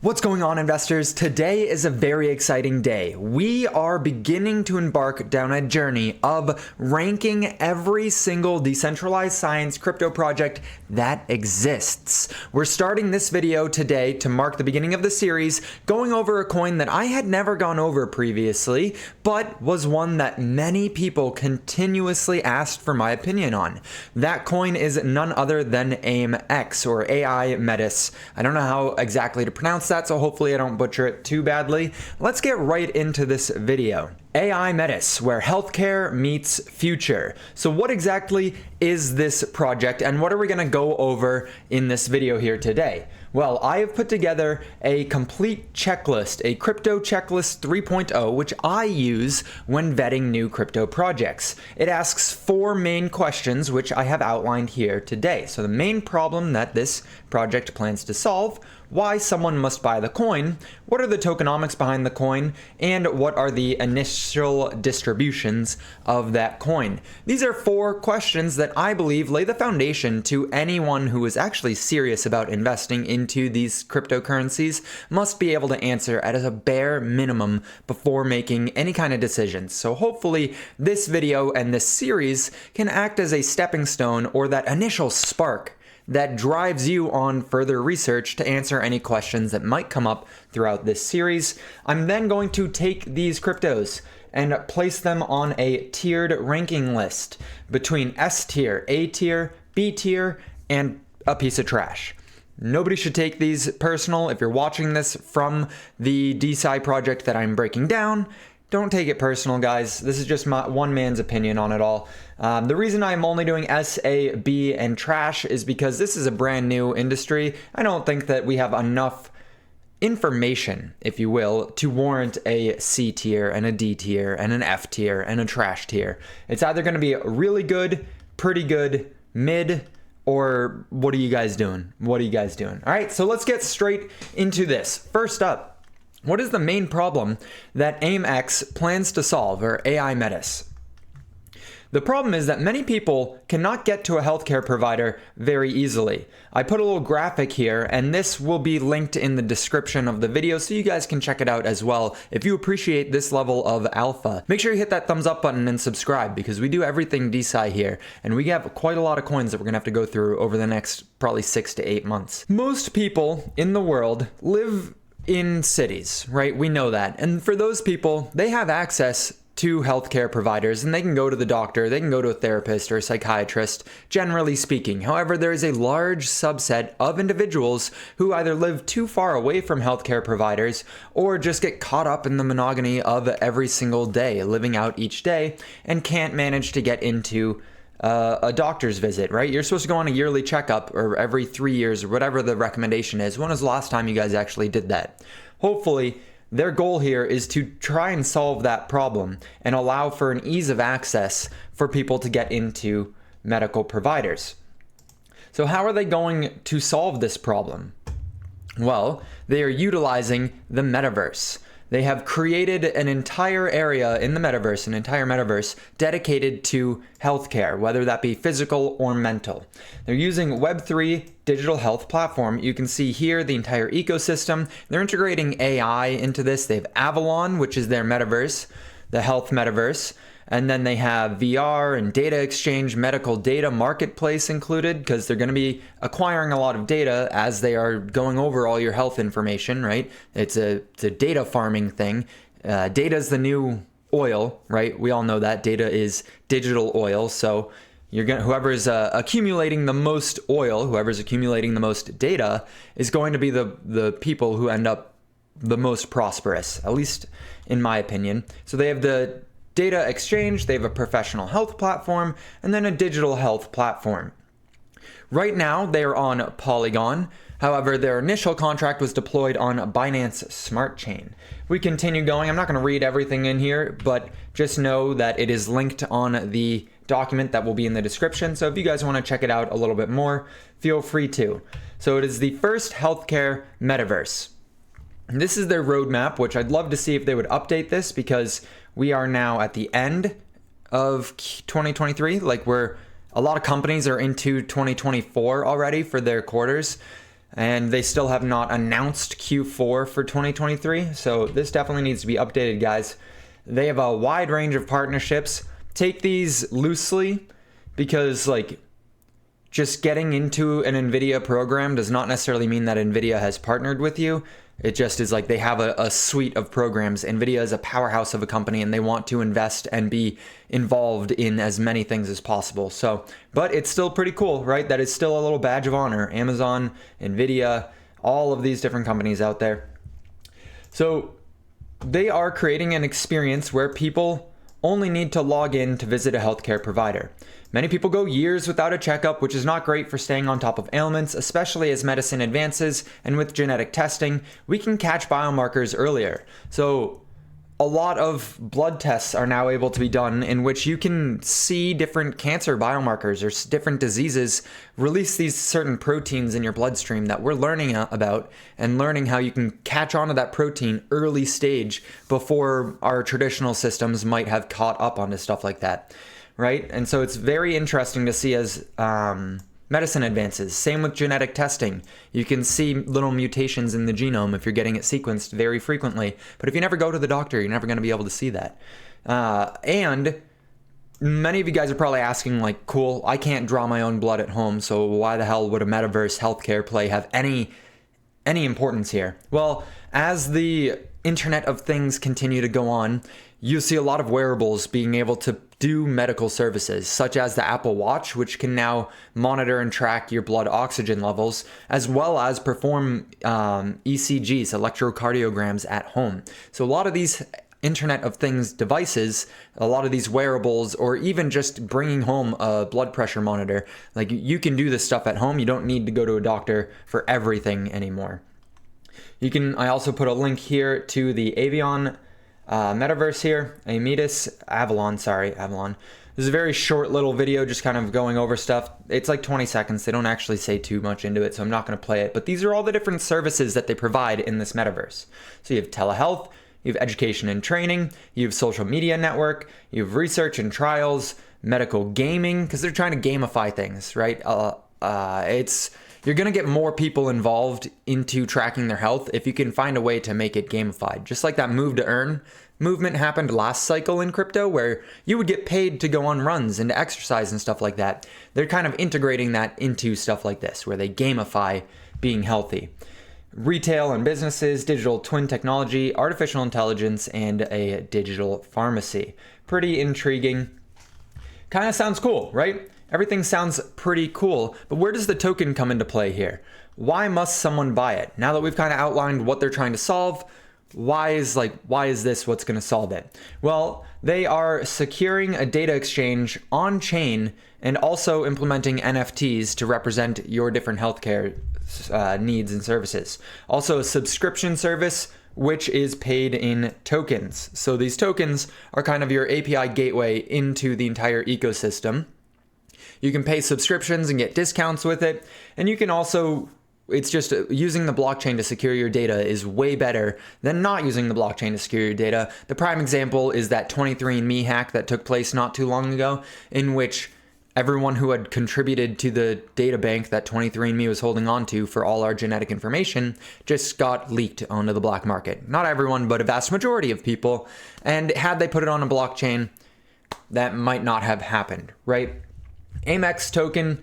What's going on, investors? Today is a very exciting day. We are beginning to embark down a journey of ranking every single decentralized science crypto project that exists. We're starting this video today to mark the beginning of the series, going over a coin that I had never gone over previously, but was one that many people continuously asked for my opinion on. That coin is none other than AIMX, or Aimedis. I don't know how exactly to pronounce that, so hopefully I don't butcher it too badly. Let's get right into this video. Aimedis, where healthcare meets future. So what exactly is this project, and what are we going to go over in this video here today? Well, I have put together a complete checklist, a crypto checklist 3.0, which I use when vetting new crypto projects. It asks 4 main questions, which I have outlined here today. So the main problem that this project plans to solve: why someone must buy the coin, what are the tokenomics behind the coin, and what are the initial distributions of that coin. These are 4 questions that I believe lay the foundation to anyone who is actually serious about investing into these cryptocurrencies must be able to answer at a bare minimum before making any kind of decisions. So hopefully this video and this series can act as a stepping stone, or that initial spark that drives you on further research to answer any questions that might come up throughout this series. I'm then going to take these cryptos and place them on a tiered ranking list between S tier, A tier, B tier, and a piece of trash. Nobody should take these personal. If you're watching this from the DESCI project that I'm breaking down, don't take it personal, guys. This is just my one man's opinion on it all. The reason I'm only doing S, A, B, and trash is because this is a brand new industry. I don't think that we have enough information, if you will, to warrant a C tier and a D tier and an F tier and a trash tier. It's either going to be really good, pretty good, mid, or what are you guys doing? What are you guys doing? All right, so let's get straight into this. First up, what is the main problem that AIMX plans to solve, or Aimedis? The problem is that many people cannot get to a healthcare provider very easily. I put a little graphic here, and this will be linked in the description of the video so you guys can check it out as well. If you appreciate this level of alpha, make sure you hit that thumbs up button and subscribe, because we do everything DeSci here, and we have quite a lot of coins that we're gonna have to go through over the next probably 6 to 8 months. Most people in the world live in cities, right? We know that. And for those people, they have access to healthcare providers, and they can go to the doctor, they can go to a therapist or a psychiatrist, generally speaking. However, there is a large subset of individuals who either live too far away from healthcare providers or just get caught up in the monotony of every single day, living out each day, and can't manage to get into a doctor's visit, right? You're supposed to go on a yearly checkup, or every 3 years, or whatever the recommendation is. When was the last time you guys actually did that? Hopefully, their goal here is to try and solve that problem and allow for an ease of access for people to get into medical providers. So how are they going to solve this problem? Well, they are utilizing the Metaverse. They have created an entire area in the Metaverse, an entire Metaverse dedicated to healthcare, whether that be physical or mental. They're using Web3 digital health platform. You can see here the entire ecosystem. They're integrating AI into this. They have Avalon, which is their Metaverse, the health Metaverse. And then they have VR and data exchange, medical data marketplace included, because they're going to be acquiring a lot of data as they are going over all your health information, right? It's a data farming thing. Data is the new oil, right? We all know that data is digital oil. So whoever's accumulating the most oil, whoever's accumulating the most data, is going to be the people who end up the most prosperous, at least in my opinion. So they have the data exchange, they have a professional health platform, and then a digital health platform. Right now, they are on Polygon. However, their initial contract was deployed on Binance Smart Chain. We continue going. I'm not going to read everything in here, but just know that it is linked on the document that will be in the description. So if you guys want to check it out a little bit more, feel free to. So it is the first healthcare metaverse. And this is their roadmap, which I'd love to see if they would update this, because we are now at the end of 2023. Like, a lot of companies are into 2024 already for their quarters. and they still have not announced Q4 for 2023. So this definitely needs to be updated, guys. They have a wide range of partnerships. Take these loosely, because like just getting into an NVIDIA program does not necessarily mean that NVIDIA has partnered with you. It just is like they have a suite of programs. NVIDIA is a powerhouse of a company, and they want to invest and be involved in as many things as possible. So, but it's still pretty cool, right? That is still a little badge of honor. Amazon, NVIDIA, all of these different companies out there. So they are creating an experience where people only need to log in to visit a healthcare provider. Many people go years without a checkup, which is not great for staying on top of ailments, especially as medicine advances, and with genetic testing, we can catch biomarkers earlier. So a lot of blood tests are now able to be done in which you can see different cancer biomarkers or different diseases release these certain proteins in your bloodstream that we're learning about, and learning how you can catch on to that protein early stage before our traditional systems might have caught up onto stuff like that. Right? And so it's very interesting to see as medicine advances. Same with genetic testing. You can see little mutations in the genome if you're getting it sequenced very frequently. But if you never go to the doctor, you're never going to be able to see that. And many of you guys are probably asking, like, cool, I can't draw my own blood at home, so why the hell would a metaverse healthcare play have any importance here? Well, as the Internet of Things continue to go on, you see a lot of wearables being able to do medical services, such as the Apple Watch, which can now monitor and track your blood oxygen levels, as well as perform ECGs, electrocardiograms, at home. So a lot of these Internet of Things devices, a lot of these wearables, or even just bringing home a blood pressure monitor, like you can do this stuff at home. You don't need to go to a doctor for everything anymore. I also put a link here to the Avion Metaverse here, Aimedis, Avalon. This is a very short little video, just kind of going over stuff. It's like 20 seconds. They don't actually say too much into it, so I'm not going to play it. But these are all the different services that they provide in this metaverse. So you have telehealth, you have education and training, you have social media network, you have research and trials, medical gaming, because they're trying to gamify things, right? You're going to get more people involved into tracking their health if you can find a way to make it gamified. Just like that move to earn movement happened last cycle in crypto, where you would get paid to go on runs and to exercise and stuff like that. They're kind of integrating that into stuff like this, where they gamify being healthy. Retail and businesses, digital twin technology, artificial intelligence, and a digital pharmacy. Pretty intriguing. Kind of sounds cool, right? Everything sounds pretty cool, but where does the token come into play here? Why must someone buy it? Now that we've kind of outlined what they're trying to solve, why is this what's going to solve it? Well, they are securing a data exchange on chain and also implementing NFTs to represent your different healthcare needs and services. Also a subscription service, which is paid in tokens. So these tokens are kind of your API gateway into the entire ecosystem. You can pay subscriptions and get discounts with it. And you can also, it's just using the blockchain to secure your data is way better than not using the blockchain to secure your data. The prime example is that 23andMe hack that took place not too long ago, in which everyone who had contributed to the data bank that 23andMe was holding on to for all our genetic information just got leaked onto the black market. Not everyone, but a vast majority of people. And had they put it on a blockchain, that might not have happened, right? AIMX token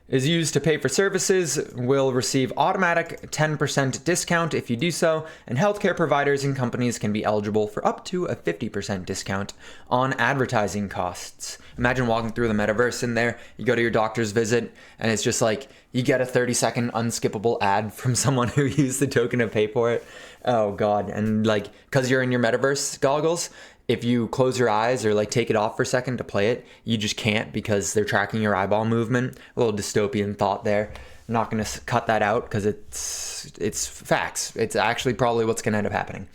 is used to pay for services, will receive automatic 10% discount if you do so, and healthcare providers and companies can be eligible for up to a 50% discount on advertising costs. Imagine walking through the metaverse in there, you go to your doctor's visit, and it's just like, you get a 30-second unskippable ad from someone who used the token to pay for it. Oh God, and like, because you're in your metaverse goggles, if you close your eyes or like take it off for a second to play it, you just can't because they're tracking your eyeball movement. A little dystopian thought there. I'm not going to cut that out because it's facts. It's actually probably what's going to end up happening.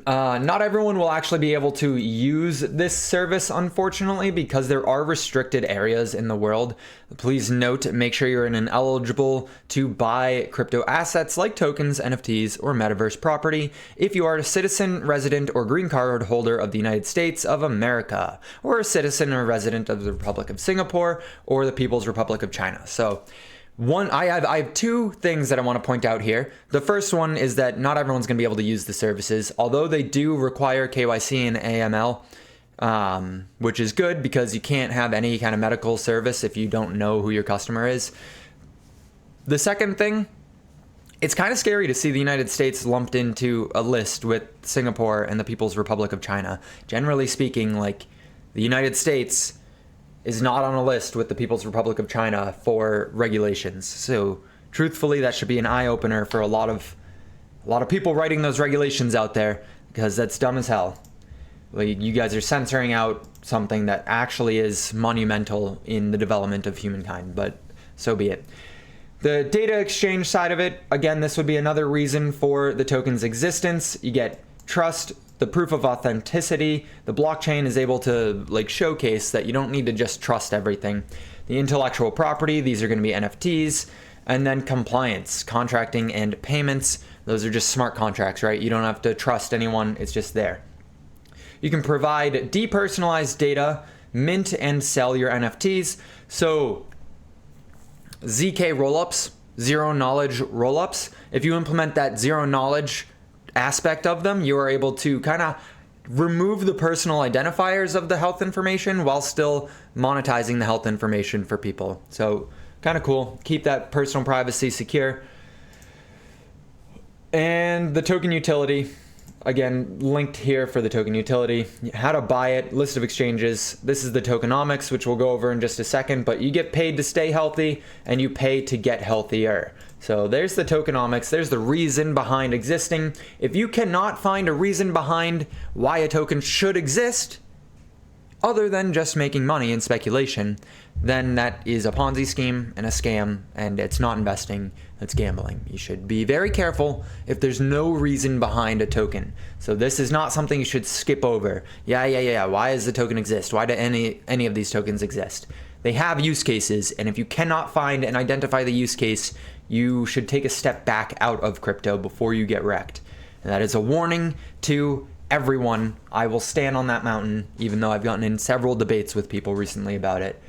Not everyone will actually be able to use this service, unfortunately, because there are restricted areas in the world. Please note, make sure you're eligible to buy crypto assets like tokens, NFTs, or metaverse property if you are a citizen, resident, or green card holder of the United States of America, or a citizen or resident of the Republic of Singapore, or the People's Republic of China. So I have two things that I want to point out here. The first one is that not everyone's going to be able to use the services, although they do require KYC and AML, which is good because you can't have any kind of medical service if you don't know who your customer is. The second thing, it's kind of scary to see the United States lumped into a list with Singapore and the People's Republic of China. Generally speaking, like, the United States is not on a list with the People's Republic of China for regulations. So truthfully, that should be an eye-opener for a lot of people writing those regulations out there, because that's dumb as hell. Like, you guys are censoring out something that actually is monumental in the development of humankind, but so be it. The data exchange side of it, again, this would be another reason for the token's existence. You get trust, the proof of authenticity. The blockchain is able to showcase that you don't need to just trust everything. The intellectual property, these are going to be NFTs. And then compliance, contracting and payments. Those are just smart contracts, right? You don't have to trust anyone. It's just there. You can provide depersonalized data, mint and sell your NFTs. So ZK rollups, zero knowledge rollups. If you implement that zero knowledge aspect of them, you are able to kind of remove the personal identifiers of the health information while still monetizing the health information for people. So kind of cool. Keep that personal privacy secure. And the token utility, again, linked here for the token utility, how to buy it, list of exchanges. This is the tokenomics, which we'll go over in just a second, but you get paid to stay healthy and you pay to get healthier. So there's the tokenomics, there's the reason behind existing. If you cannot find a reason behind why a token should exist, other than just making money and speculation, then that is a Ponzi scheme and a scam, and it's not investing, it's gambling. You should be very careful if there's no reason behind a token. So this is not something you should skip over. Yeah, why does the token exist? Why do any of these tokens exist? They have use cases, and if you cannot find and identify the use case, you should take a step back out of crypto before you get wrecked. And that is a warning to everyone. I will stand on that mountain, even though I've gotten in several debates with people recently about it.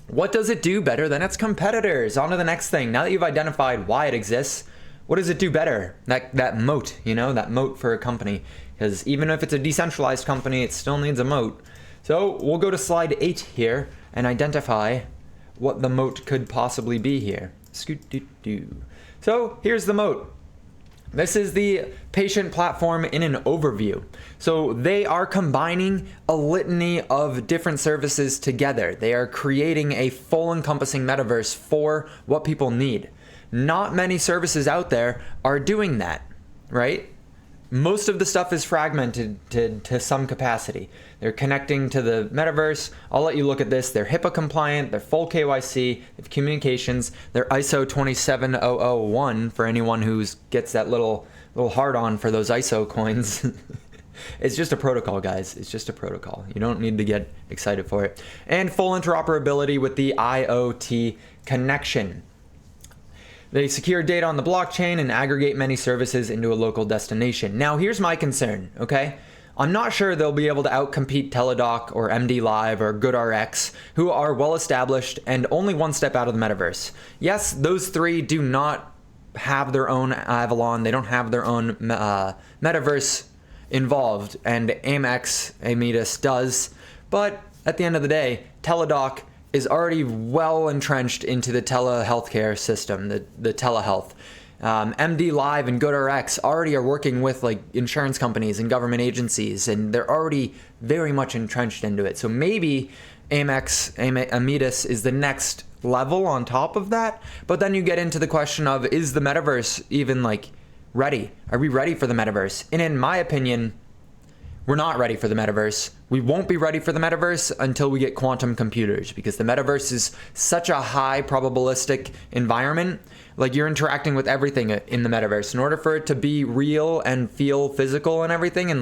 What does it do better than its competitors? On to the next thing. Now that you've identified why it exists, what does it do better? That moat, that moat for a company. Because even if it's a decentralized company, it still needs a moat. So we'll go to slide 8 here and identify what the moat could possibly be here. So here's the moat. This is the patient platform in an overview. So they are combining a litany of different services together. They are creating a full encompassing metaverse for what people need. Not many services out there are doing that, right? Most of the stuff is fragmented to some capacity. They're connecting to the metaverse. I'll let you look at this. They're HIPAA compliant. They're full KYC. They have communications. They're ISO 27001 for anyone who gets that little hard on for those ISO coins. It's just a protocol, guys. It's just a protocol. You don't need to get excited for it. And full interoperability with the IoT connection. They secure data on the blockchain and aggregate many services into a local destination. Now, here's my concern, okay? I'm not sure they'll be able to outcompete Teladoc or MD Live or GoodRx, who are well established and only one step out of the metaverse. Yes, those three do not have their own Avalon. They don't have their own metaverse involved, and Aimedis does. But at the end of the day, Teladoc is already well entrenched into the telehealthcare system, the telehealth. MD Live and GoodRx already are working with insurance companies and government agencies, and they're already very much entrenched into it. So maybe Aimedis is the next level on top of that. But then you get into the question of, is the metaverse even ready? Are we ready for the metaverse? And in my opinion, we're not ready for the metaverse. We won't be ready for the metaverse until we get quantum computers, because the metaverse is such a high probabilistic environment. You're interacting with everything in the metaverse. In order for it to be real and feel physical and everything, and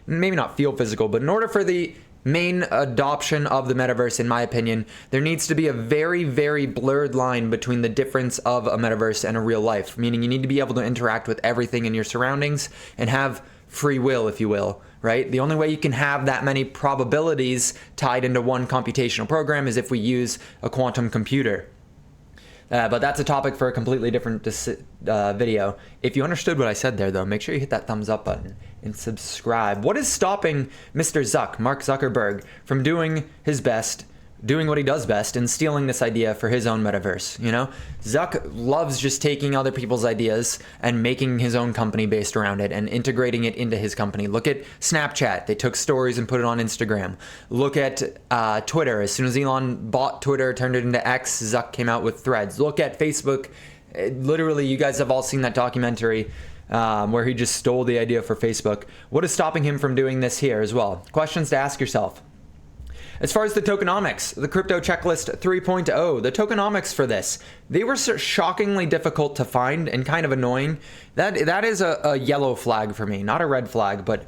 maybe not feel physical, but in order for the main adoption of the metaverse, in my opinion, there needs to be a very, very blurred line between the difference of a metaverse and a real life, meaning you need to be able to interact with everything in your surroundings and have free will, if you will, right? The only way you can have that many probabilities tied into one computational program is if we use a quantum computer. But that's a topic for a completely different video. If you understood what I said there, though, make sure you hit that thumbs up button and subscribe. What is stopping Mr. Mark Zuckerberg, from doing his best, doing what he does best, and stealing this idea for his own metaverse? You know, Zuck loves just taking other people's ideas and making his own company based around it and integrating it into his company. Look at Snapchat. They took stories and put it on Instagram. Look at Twitter. As soon as Elon bought Twitter, turned it into X, Zuck came out with Threads. Look at Facebook. Literally, you guys have all seen that documentary where he just stole the idea for Facebook. What is stopping him from doing this here as well? Questions to ask yourself. As far as the tokenomics, the crypto checklist 3.0, the tokenomics for this, they were shockingly difficult to find and kind of annoying. That is a yellow flag for me, not a red flag, but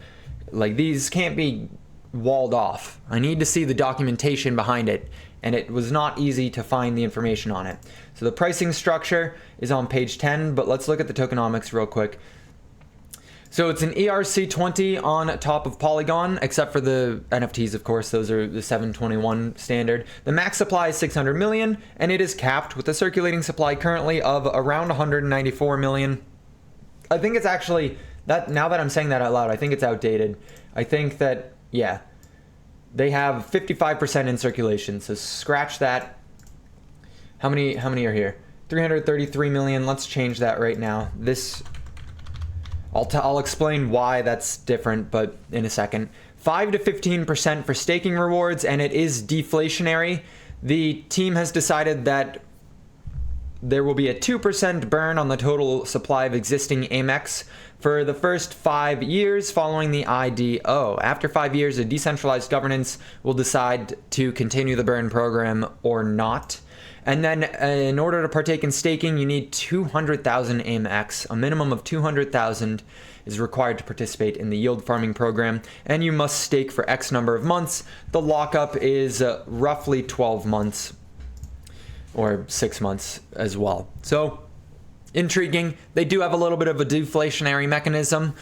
like these can't be walled off. I need to see the documentation behind it, and it was not easy to find the information on it. So the pricing structure is on page 10, but let's look at the tokenomics real quick. So it's an ERC20 on top of Polygon, except for the NFTs, of course. Those are the 721 standard. The max supply is 600 million, and it is capped with a circulating supply currently of around 194 million. I think it's actually, now that I'm saying that out loud, I think it's outdated. I think that, yeah, they have 55% in circulation, so scratch that. How many are here? 333 million. Let's change that right now. I'll explain why that's different, but in a second. 5 to 15% for staking rewards, and it is deflationary. The team has decided that there will be a 2% burn on the total supply of existing AIMX for the first 5 years following the IDO. After 5 years, a decentralized governance will decide to continue the burn program or not. And then in order to partake in staking, you need 200,000 AIMX. A minimum of 200,000 is required to participate in the yield farming program, and you must stake for X number of months. The lockup is roughly 12 months or 6 months as well. So intriguing. They do have a little bit of a deflationary mechanism,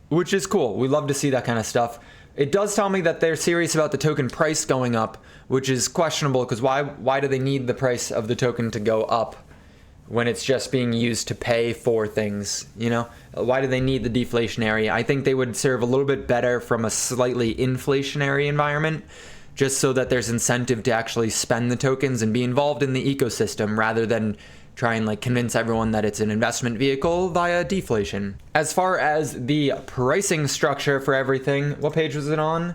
which is cool. We love to see that kind of stuff. It does tell me that they're serious about the token price going up, which is questionable, because why do they need the price of the token to go up when it's just being used to pay for things, you know? Why do they need the deflationary? I think they would serve a little bit better from a slightly inflationary environment, just so that there's incentive to actually spend the tokens and be involved in the ecosystem rather than try and like convince everyone that it's an investment vehicle via deflation. As far as the pricing structure for everything, what page was it on?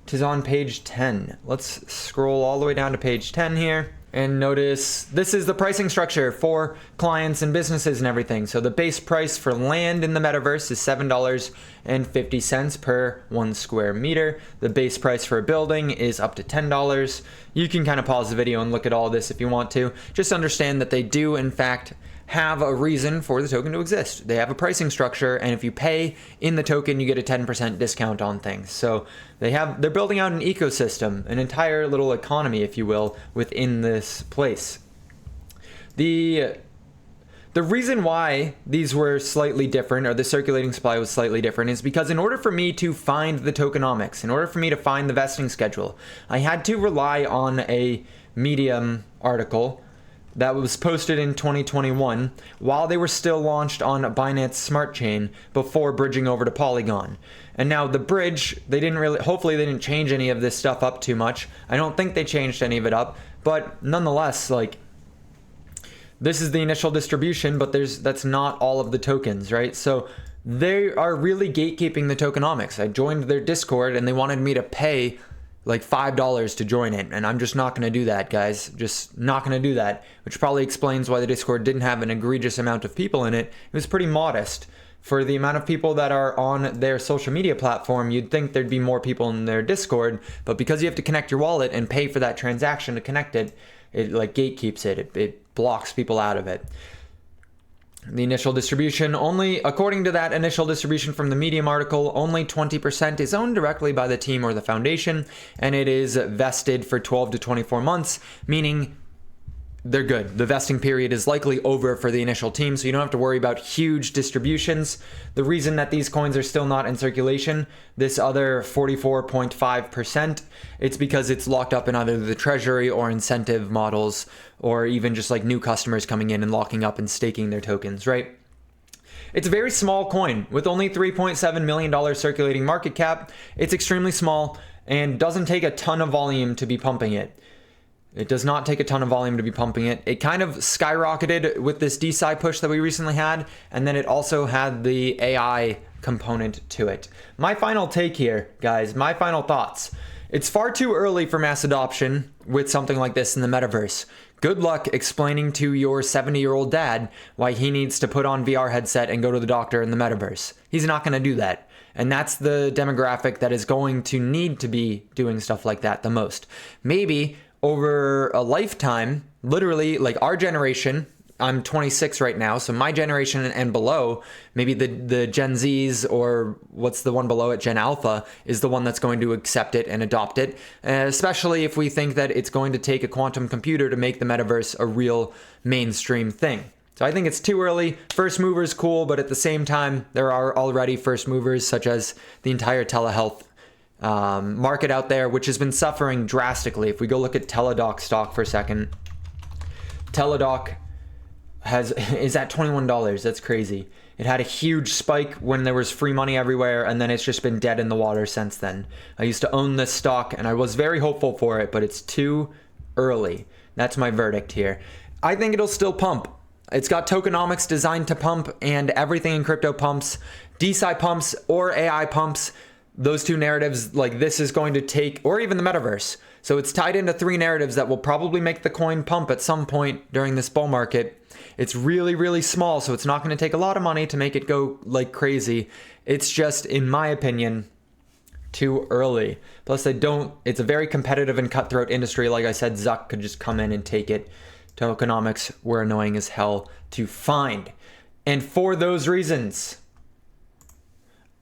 It is on page 10. Let's scroll all the way down to page 10 here and notice this is the pricing structure for clients and businesses and everything. So the base price for land in the metaverse is $7.50 per 1 square meter. The base price for a building is up to $10. You can kind of pause the video and look at all this if you want to. Just understand that they do in fact have a reason for the token to exist. They have a pricing structure, and if you pay in the token, you get a 10% discount on things. So they're building out an ecosystem, an entire little economy, if you will, within this place. The reason why these were slightly different, or the circulating supply was slightly different, is because in order for me to find the tokenomics, in order for me to find the vesting schedule, I had to rely on a Medium article that was posted in 2021 while they were still launched on Binance Smart Chain before bridging over to Polygon. And now the bridge, hopefully they didn't change any of this stuff up too much. I don't think they changed any of it up, but nonetheless, like, this is the initial distribution, but that's not all of the tokens, right? So they are really gatekeeping the tokenomics. I joined their Discord and they wanted me to pay like $5 to join it, and I'm just not going to do that, guys. Just not going to do that, which probably explains why the Discord didn't have an egregious amount of people in it. It was pretty modest. For the amount of people that are on their social media platform, you'd think there'd be more people in their Discord, but because you have to connect your wallet and pay for that transaction to connect it, it like gatekeeps it. It blocks people out of it. The initial distribution, only according to that initial distribution from the Medium article, only 20% is owned directly by the team or the foundation, and it is vested for 12 to 24 months, meaning they're good. The vesting period is likely over for the initial team, so you don't have to worry about huge distributions. The reason that these coins are still not in circulation, this other 44.5%, it's because it's locked up in either the treasury or incentive models, or even just like new customers coming in and locking up and staking their tokens, right? It's a very small coin with only $3.7 million circulating market cap. It's extremely small and doesn't take a ton of volume to be pumping it. It does not take a ton of volume to be pumping it. It kind of skyrocketed with this DeSci push that we recently had, and then it also had the AI component to it. My final take here, guys, my final thoughts. It's far too early for mass adoption with something like this in the metaverse. Good luck explaining to your 70-year-old dad why he needs to put on VR headset and go to the doctor in the metaverse. He's not going to do that. And that's the demographic that is going to need to be doing stuff like that the most. Maybe over a lifetime, literally like our generation, I'm 26 right now, so my generation and below, maybe the Gen Zs or what's the one below it, Gen Alpha, is the one that's going to accept it and adopt it, especially if we think that it's going to take a quantum computer to make the metaverse a real mainstream thing. So I think it's too early. First movers cool, but at the same time, there are already first movers such as the entire telehealth market out there, which has been suffering drastically. If we go look at Teladoc stock for a second, Teladoc is at $21. That's crazy. It had a huge spike when there was free money everywhere, and then it's just been dead in the water since then. I used to own this stock, and I was very hopeful for it, but it's too early. That's my verdict here. I think it'll still pump. It's got tokenomics designed to pump, and everything in crypto pumps. DeSci pumps or AI pumps. Those two narratives, like this is going to take, or even the metaverse. So it's tied into three narratives that will probably make the coin pump at some point during this bull market. It's really, really small, so it's not going to take a lot of money to make it go like crazy. It's just, in my opinion, too early. Plus, it's a very competitive and cutthroat industry. Like I said, Zuck could just come in and take it. Tokenomics were annoying as hell to find. And for those reasons,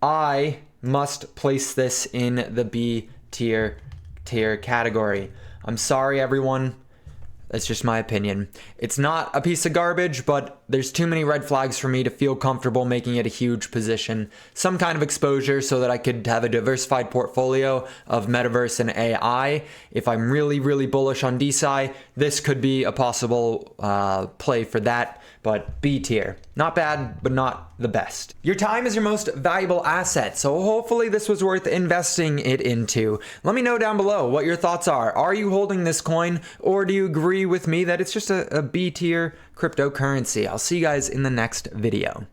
I must place this in the B tier category. I'm sorry, everyone. That's just my opinion. It's not a piece of garbage, but there's too many red flags for me to feel comfortable making it a huge position. Some kind of exposure so that I could have a diversified portfolio of metaverse and AI. If I'm really, really bullish on DeSci, this could be a possible play for that. But B tier. Not bad, but not the best. Your time is your most valuable asset, so hopefully this was worth investing it into. Let me know down below what your thoughts are. Are you holding this coin, or do you agree with me that it's just a B tier cryptocurrency? I'll see you guys in the next video.